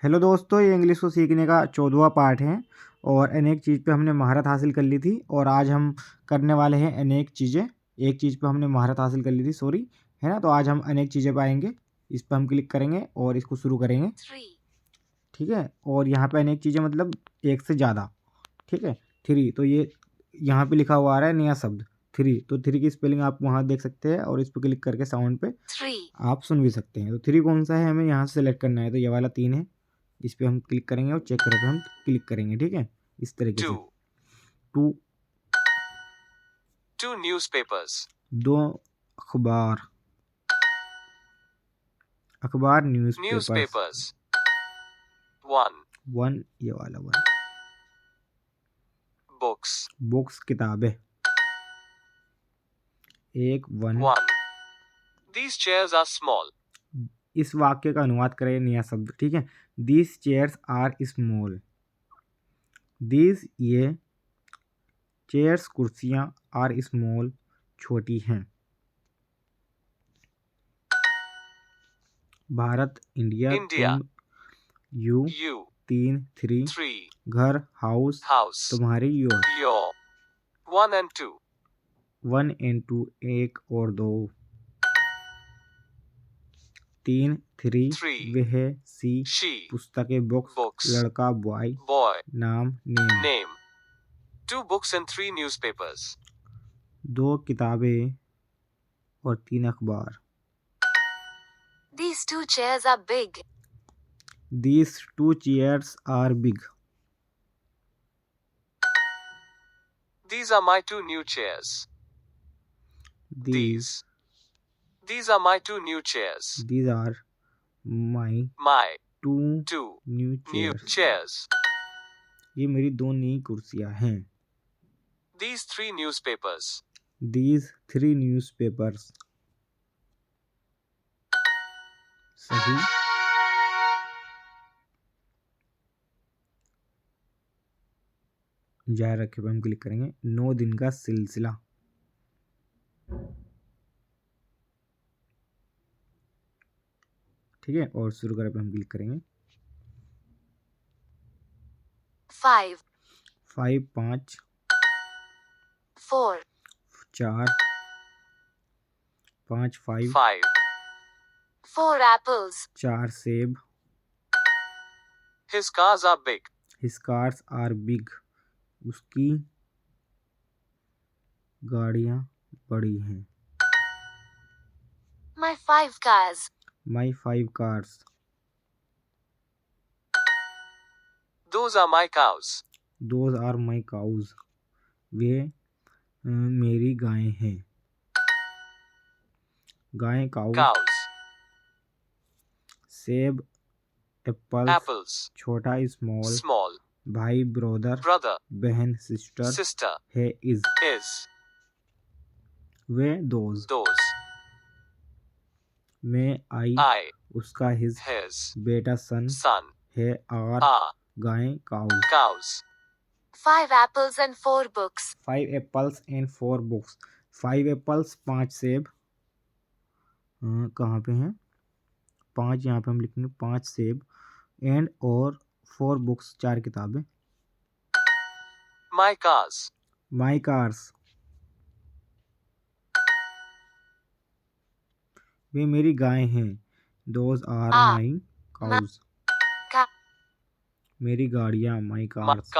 Hello दोस्तों, ये English को सीखने का 14वां पार्ट है और अनेक चीज़ पे हमने महारत हासिल कर ली थी और आज हम करने वाले हैं अनेक चीज़ें। एक चीज़ पे हमने महारत हासिल कर ली थी, सॉरी, है ना। तो आज हम अनेक चीज़ें पाएंगे। इस पर हम क्लिक करेंगे और इसको शुरू करेंगे, ठीक है। और यहाँ पे अनेक चीज़ें मतलब एक से ज़्यादा, ठीक है। 3, तो ये यहाँ पे लिखा हुआ आ रहा है नया शब्द 3, तो 3 की स्पेलिंग आप वहाँ देख सकते हैं और इस पर क्लिक करके साउंड पे आप सुन भी सकते हैं। तो 3 कौन सा है, हमें यहाँ से सेलेक्ट करना है। तो ये वाला 3 है, इस पे हम क्लिक करेंगे और चेक करें पे हम क्लिक करेंगे, ठीक है, इस तरीके से। टू न्यूज़पेपर्स, 2 अखबार, अखबार न्यूज़पेपर्स। 1 ये वाला 1 बुक्स किताबें। 1 These chairs are small. इस वाक्य का अनुवाद करें नया शब्द, ठीक है। These chairs are small. These ये चेयर्स कुर्सियाँ आर स्मॉल छोटी हैं। भारत इंडिया तुम यू 3 घर हाउस तुम्हारी योर 1 and 2 1 and 2 1 और 2 3 वह सी पुस्तकें बुक्स लड़का बॉय नाम नेम 2 books and 3 newspapers. 2 किताबें और 3 अखबार। These 2 chairs are big. These 2 chairs are big. These are my 2 new chairs. These are my 2 new chairs. These are my 2 new chairs. ये मेरी 2 नई कुर्सियाँ हैं। These 3 newspapers. These 3 newspapers. सही। जारी रखे पे हम क्लिक करेंगे। 9 दिन का सिलसिला, ठीक है। और शुरू करें पे हम क्लिक करेंगे। 5 5 4 4 5 4 apples. 4 सेब। His cars are big. His cars are big. उसकी गाड़ियाँ बड़ी हैं। My 5 cars. My 5 cars. Those are my cows. Those are my cows. वे मेरी गायें हैं। गायें cows. सेब apples. छोटा small. भाई brother. बहन sister. है is. Way those. मैं I. उसका his. बेटा son. है are. गायें cows. 5 apples and 4 books. 5 apples and 4 books. 5 apples 5 सेब, कहाँ पे हैं 5, यहाँ पे हम लिखेंगे 5 सेब एंड और 4 बुक्स 4 किताबें। My cars. वे मेरी गायें हैं। Those are my cows. मेरी गाड़ियाँ my cars.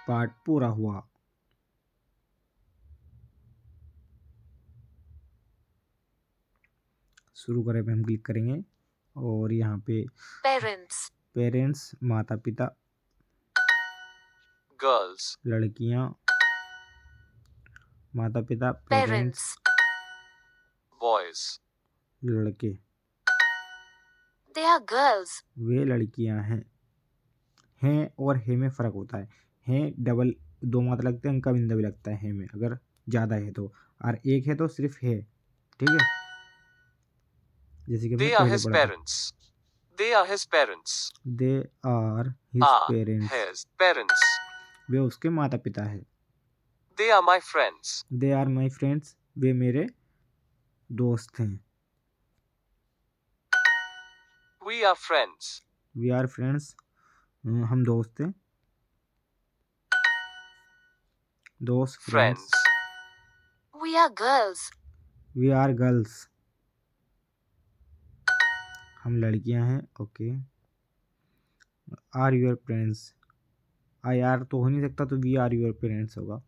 पार्ट पूरा हुआ। शुरू करें पे हम क्लिक करेंगे और यहाँ पे पेरेंट्स माता पिता, गर्ल्स लड़कियाँ, माता पिता पेरेंट्स, बॉयज लड़के, they are girls. वे लड़कियां हैं और है में फ़र्क होता है। हैं डबल 2 मात्रा लगते हैं, इनका बिंदा भी लगता है में, अगर ज़्यादा है तो, और एक है तो सिर्फ है, ठीक है। जैसे कि they are his parents. They are his parents. वे उसके माता पिता है। They are my friends. वे मेरे दोस्त हैं। We are friends. We are friends, हम दोस्त हैं। दोस्त, friends. Friends. We are girls. We are girls, हम लड़कियां हैं। Okay. Are your parents, I are तो हो नहीं सकता, तो वी आर यूर पेरेंट्स होगा।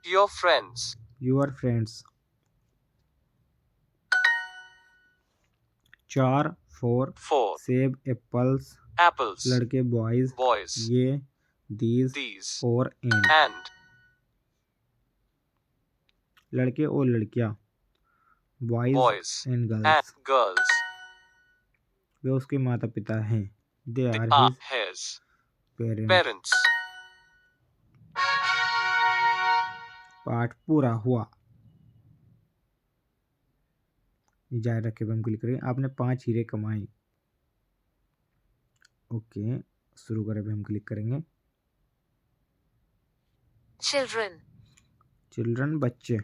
Your friends. Your friends. 4 4 4. सेब, एप्पल्स, Apples. लड़के बॉयज, Boys. ये, दीज These. और एंड, And. लड़के और लड़कियां, boys Boys. And And girls. girls. वे उसके माता पिता हैं। They They are are his his parents. parents. पाठ पूरा हुआ। जारी रखे हम क्लिक करें। आपने 5 हीरे कमाए। ओके, शुरू करें पे हम क्लिक करेंगे। Children. चिल्ड्रन, बच्चे।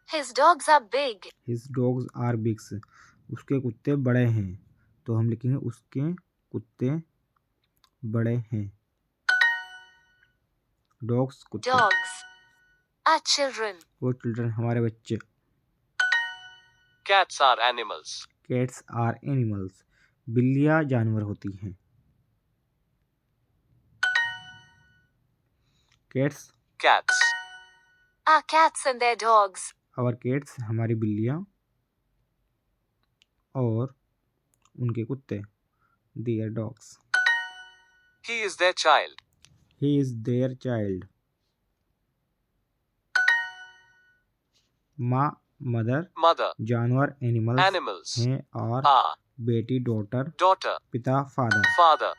His dogs are big. His dogs are bigs, उसके कुत्ते बड़े हैं। तो हम लिखेंगे उसके कुत्ते बड़े हैं। डॉग्स, कुत्ते। Dogs are children. वो चिल्ड्रन, हमारे बच्चे। Cats are animals. Cats are animals, बिल्लियाँ जानवर होती हैं। Cats, Cats. Are cats and their dogs. Our cats, हमारी बिल्लियाँ और उनके कुत्ते। Their dogs. He is their child. He is their child. माँ, मदर, Mother. जानवर एनिमल्स Animals. हैं, और Are. बेटी डॉटर, Daughter. पिता father. Father.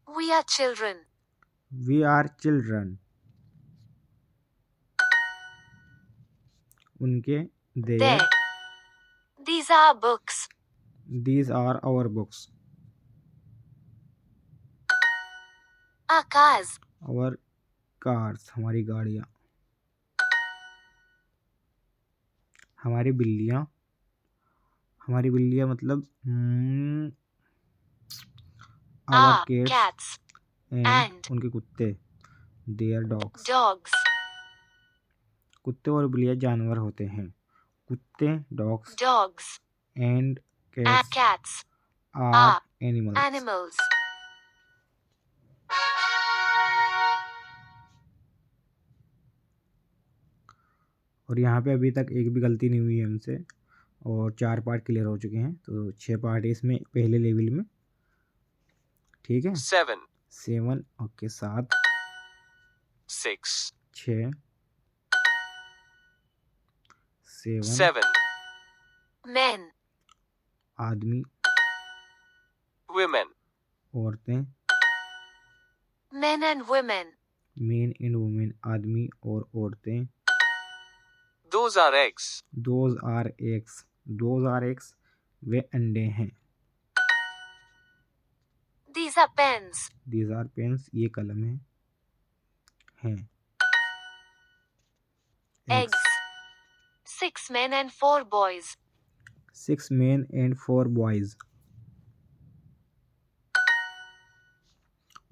We are children. We are children, उनके। There. There, These are our books. These are our books. Our cars. Our cars, हमारी गाड़ियाँ। हमारी बिल्लियाँ, हमारी बिल्लियाँ मतलब our Our cats cats. And and उनके कुत्ते। Their dogs. Dogs. कुत्ते और बिल्लियाँ जानवर होते हैं। कुत्ते, dogs Dogs. And And cats cats are are animals. animals. और यहाँ पे अभी तक एक भी गलती नहीं हुई है हमसे, और 4 पार्ट क्लियर हो चुके हैं। तो 6 पार्ट है इसमें पहले लेवल में। ठीक है। 7. 7, ओके। 7, 6. 6, 7, 7. Men. आदमी, Women. औरतें। Men and women. Men and women, आदमी और औरतें। Those are eggs. Those are eggs, those are eggs, वे अंडे हैं। These are pens. These are pens, ये कलम है। हैं। Eggs. 6 men and 4 boys. 6 men and 4 boys।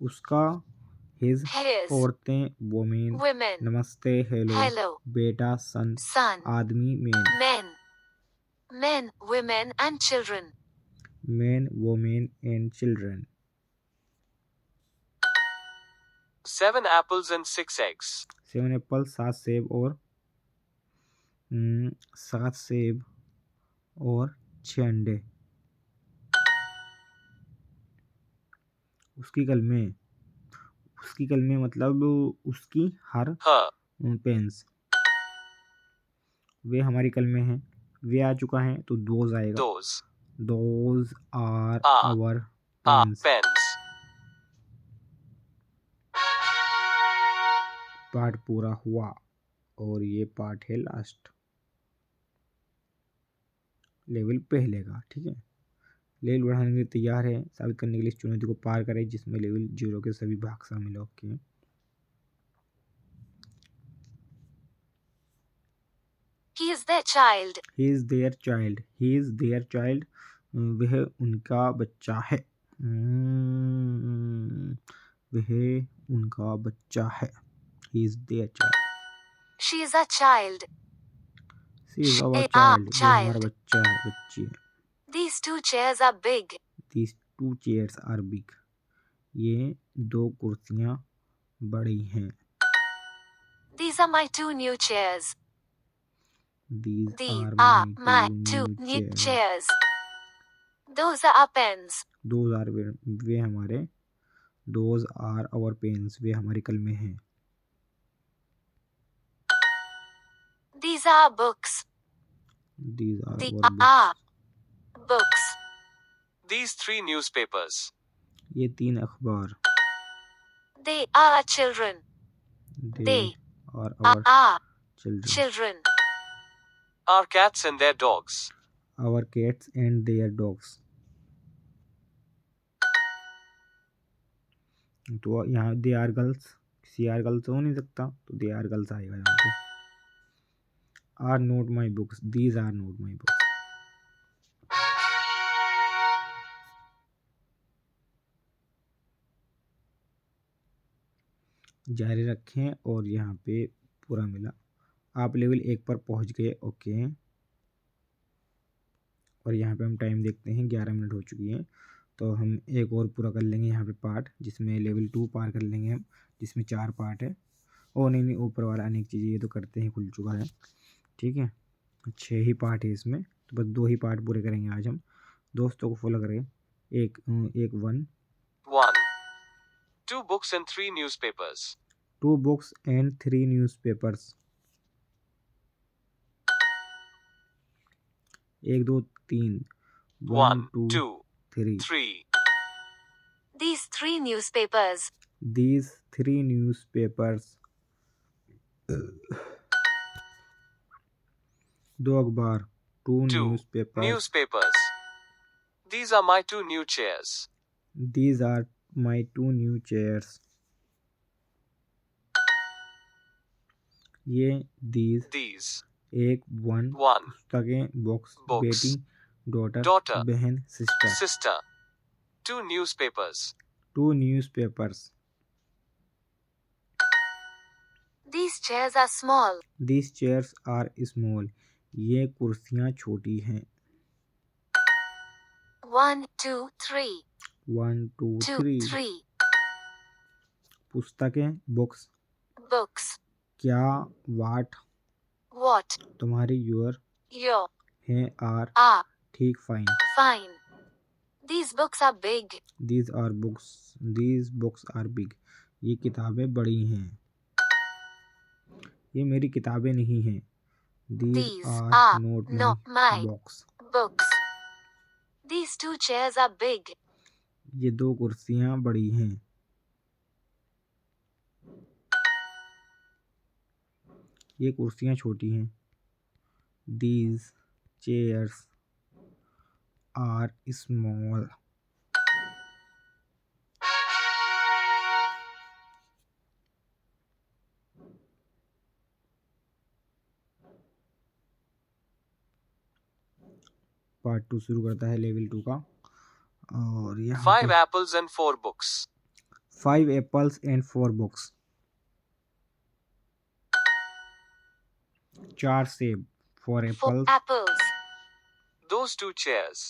उसका, हिज, His. औरतें, वोमेन, Women. नमस्ते, हेलो, Hello. बेटा, सन, Son. आदमी, main. Men. Men, women and children. Main, women and children. 7 apples and 6 eggs. 7 Apple, 7 सेब और 7 सेब और 6 अंडे। उसकी कलमें, उसकी कलमें मतलब उसकी हर Her. पेन्स। वे हमारी कलमें हैं। वे आ चुका है तो दोज आएगा। Those those are are our are pens. pens. Part पूरा हुआ और ये पार्ट है लास्ट लेवल पहले का। ठीक है। लेवल बढ़ाने के लिए तैयार है, साबित करने के लिए इस चुनौती को पार करें जिसमें लेवल 0 के सभी भाग शामिल है। Okay. He is their child. He is their child, he is their child, वह उनका बच्चा है। वह उनका बच्चा है। He is their child. She is a child. She is our She a child. वो हमारा child. बच्चा है, बच्ची है। These two chairs are big. These two chairs are big. ये दो कुर्सियाँ बड़ी हैं। These are my two new chairs. These These are are my my two two new new chairs. chairs. Those are our pens. Those are वे हमारे Those are our pens. वे हमारी कलमें हैं। These are our books. These are These our books. are books. These 3 newspapers. ये 3 अखबार। They are our children. They are our Are children. children. Our cats and their dogs. Our cats and their dogs. तो यहाँ they are girls, she are girls हो नहीं सकता, तो they are girls आएगा यहाँ पे। Are not my books. These are not my books. जारी रखें और यहाँ पे पूरा मिला। आप लेवल 1 पर पहुँच गए। ओके, और यहाँ पे हम टाइम देखते हैं 11 मिनट हो चुकी है। तो हम एक और पूरा कर लेंगे यहाँ पे पार्ट, जिसमें लेवल 2 पार कर लेंगे हम, जिसमें 4 पार्ट है। ओ नहीं, ऊपर वाला अनेक चीज़ें ये तो करते हैं, खुल चुका है। ठीक है, 6 ही पार्ट है इसमें, तो बस 2 ही पार्ट पूरे करेंगे आज हम। दोस्तों को फॉलो करें। एक 1 2 books and 3 newspapers. 2 books and 3 newspapers. 1 2 3 1 2 2 3 3. These 3 newspapers. These 3 newspapers. 2 अखबार, 2 2 newspapers. newspapers. These are my 2 new chairs. These are my 2 new chairs. ये these 1 1 पुस्तकें, बॉक्स Books. बेटी, Daughter. बहन, sister. sister. 2 newspapers. 2 newspapers. These chairs are small. These chairs are small. ये कुर्सियाँ छोटी हैं। 1 2 3. 1 2 2 3 3. पुस्तकें, बुक्स। Books. क्या, वाट, What? तुम्हारी, योर, Your हैं, आर, are ठीक, fine. fine. These books are big. These are books. These books are big. ये किताबें बड़ी हैं। ये मेरी किताबें नहीं हैं। These are not my books. Books. These 2 chairs are big. ये 2 कुर्सियाँ बड़ी हैं। ये कुर्सियाँ छोटी हैं। These chairs are small. Part 2 शुरू करता है लेवल 2 का। और यहाँ 5 पे apples and 4 books. 5 apples and 4 books. 4 सेब, 4 4 apples, apples. Those 2 chairs.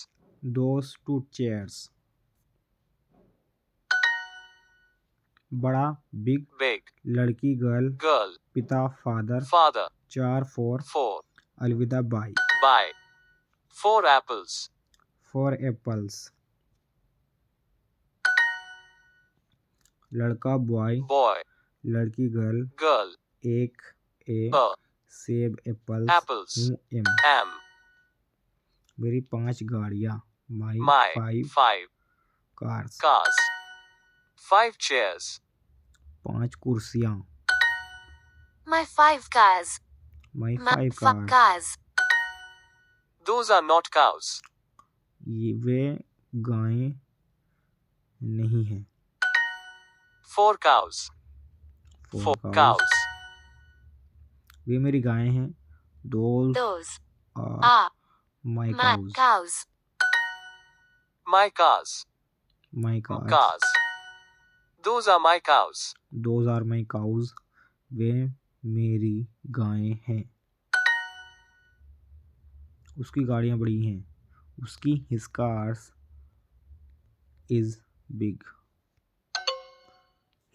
those 2 chairs. बड़ा, big, Big. लड़की, गर्ल, Girl. पिता, फादर, Father. 4 4, 4. अलविदा, बाय। Buy. 4 apples. 4 apples. लड़का, बॉय, Boy. लड़की, गर्ल, Girl. एक, ए, A. सेब, एप्पल्स, Apples. हूँ, एम। Am. मेरी 5 गाड़ियाँ, माई, My. 5 5 cars, cars. 5 chairs. 5 कुर्सियाँ, My 5 cars. My My 5 5 cars. cars. Those are not cows. ये वे गायें नहीं हैं। 4 cows. 4 4 cows. cows. वे मेरी गायें हैं। Those Those are are my my cows. cows. My cars. My cars. Cars. Those are my cows. Those are my cows. वे मेरी गायें हैं। उसकी गाड़ियाँ बड़ी हैं। उसकी his cars is big.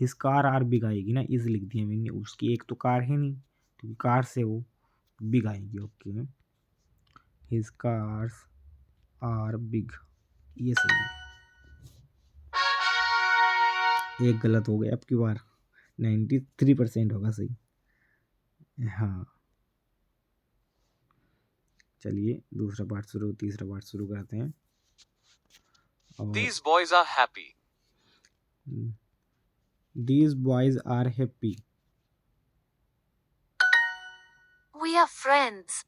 his car are big आएगी ना, is लिख दिया मैंने। उसकी एक तो कार है नहीं, तो कार से वो बिग आएगी। Okay, his cars are big, ये सही है। एक गलत हो गया अब की बार। 93% होगा सही। हाँ, चलिए तीसरा पार्ट शुरू करते हैं। और These boys are happy. these boys are happy. We are friends.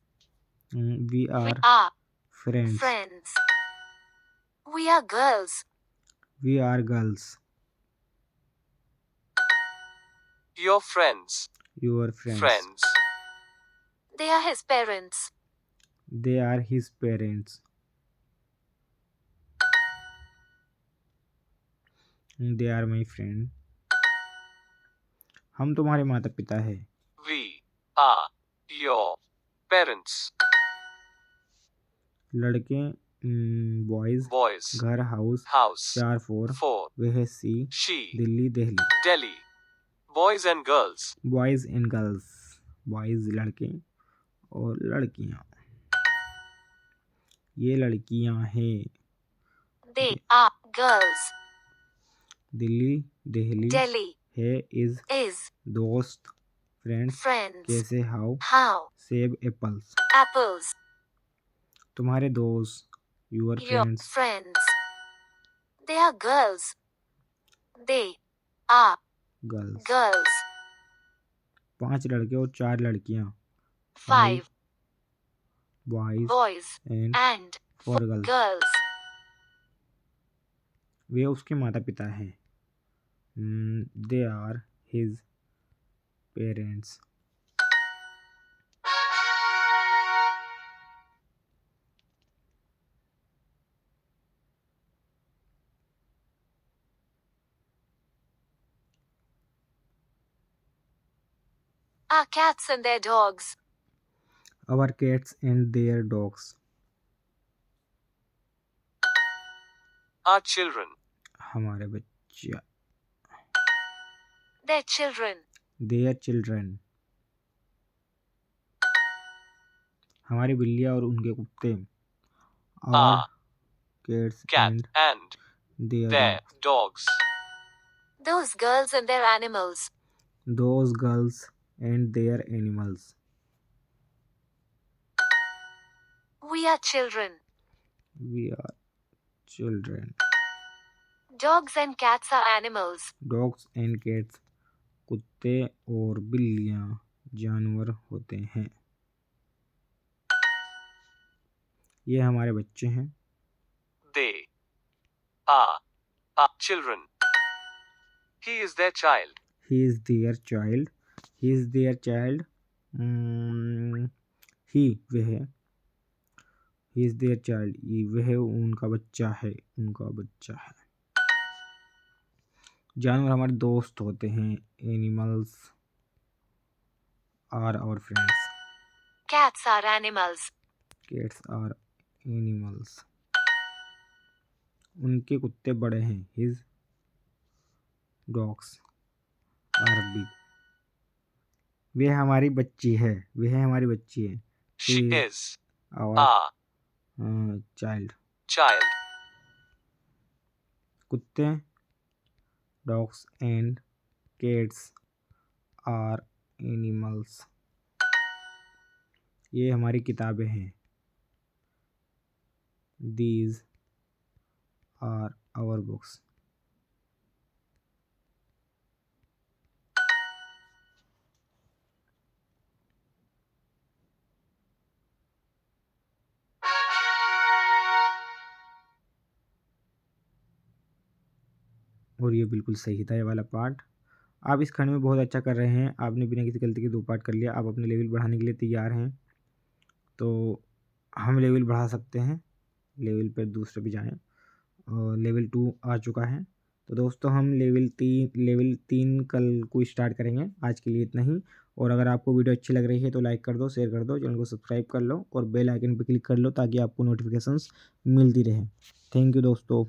We We are are friends. friends. We are girls. We are girls. Your friends. Your friends. Friends. They are his parents. They are his parents. They are my friend. हम तुम्हारे माता पिता है। We are your parents. लड़के boys, Boys. घर house, House. 4 4, Four. वह सी, She. Delhi Delhi. Delhi. Boys and girls. Boys and girls, boys लड़के और लड़कियां। ये लड़कियां हैं। They are girls. Delhi Delhi Delhi है इज is दोस्त, फ्रेंड्स, friends. कैसे, हाउ, How? सेब, एप्पल्स। Apples. तुम्हारे दोस्त, your Your friends. friends. They are girls. They are girls. girls. 5 लड़के और 4 लड़कियां। 5 boys boys and and 4 girls. girls. वे उसके माता पिता हैं। They are his parents. Our cats and their dogs. Our cats and their dogs. Our children. हमारे बच्चे। Their children. Their children. हमारी बिल्लियाँ और उनके कुत्ते। Our Our cats cat and and their their dogs. Those girls and their animals. Those girls and their animals. We are children. We are children. Dogs and cats are animals. Dogs and cats, कुत्ते और बिल्लियाँ जानवर होते हैं। ये हमारे बच्चे हैं। They are our children. He is their child. He is their child. He is their child. He वह। He is their child. वह उनका बच्चा है। उनका बच्चा है। जानवर हमारे दोस्त होते हैं। Animals are our friends. Cats are animals. Cats are animals. उनके कुत्ते बड़े हैं। His dogs are big. वे हमारी बच्ची है। वह हमारी बच्ची है। She She is our our child. child. कुत्ते, dogs and cats are animals. ये हमारी किताबें हैं। These are our books. और ये बिल्कुल सही था ये वाला पार्ट। आप इस खंड में बहुत अच्छा कर रहे हैं। आपने बिना किसी गलती के 2 पार्ट कर लिया। आप अपने लेवल बढ़ाने के लिए तैयार हैं, तो हम लेवल बढ़ा सकते हैं। लेवल पर दूसरे पे जाएं लेवल 2 आ चुका है। तो दोस्तों हम लेवल 3 कल को स्टार्ट करेंगे। आज के लिए इतना ही। और अगर आपको वीडियो अच्छी लग रही है तो लाइक कर दो, शेयर कर दो, चैनल को सब्सक्राइब कर लो और बेल आइकन पर क्लिक कर लो ताकि आपको नोटिफिकेशंस मिलती रहे। थैंक यू दोस्तों।